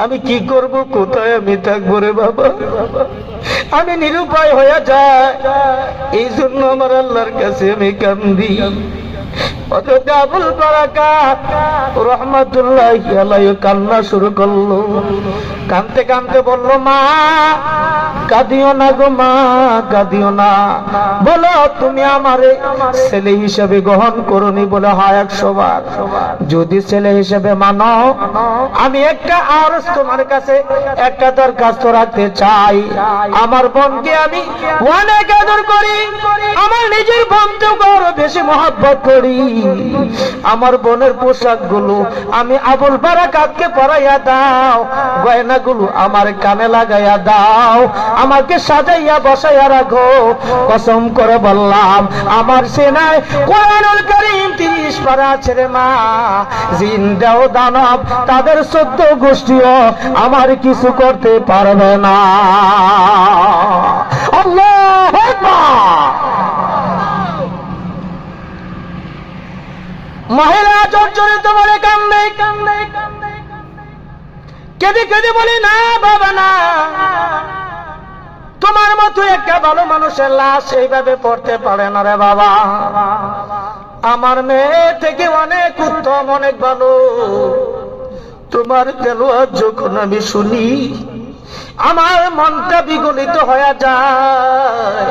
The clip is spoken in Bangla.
আমি কি করব, কোথায় আমি থাকবো রে বাবা? আমি নিরুপায় হয়ে যায়, এই জন্য আমার আল্লাহর কাছে আমি কান্দি। হযরত আবুল বারাকাত রাহমাতুল্লাহি আলাইহি কান্না শুরু করলো। কাঁদতে কাঁদতে বলল, মা কাঁদিও না গো মা, কাঁদিও না। বলো তুমি আমারে ছেলে হিসেবে গ্রহণ করনি? বলে হয় 100 বার। যদি ছেলে হিসেবে মানো, আমি একটা আরজ তোমার কাছে একটা দরখাস্ত রাখতে চাই। আমার বোনকে আমি অনেক আদর করি, আমার নিজের বোনকেও আরো বেশি মহব্বত করি। আমার বোনের পোশাক গুলো আমি আবুল বারাকাতকে পরাইয়া দাও, গয়নাগুলো আমার কানে লাগাইয়া দাও, আমাকে সাজাইয়া বসাইয়া রাখো। কসম করে বললাম, আমার সেনায় কোরআনুল কারীম 30 পারা আছে রে মা। জিন্দা ও দানব তাদের 14 গোষ্ঠীও আমার কিছু করতে পারবে না। আল্লাহু আকবার। মহিলা জর্জরিত বলে কান্দে কেঁদে কেঁদে বলে, না বাবা না, তোমার মতো একটা ভালো মানুষের লাশ এইভাবে পড়তে পারে না রে বাবা। আমার মেয়ে থেকে অনেক উত্তম, অনেক ভালো। তোমার তেলাওয়াত যখন আমি শুনি, আমার মনটা বিগলিত হয়ে যায়।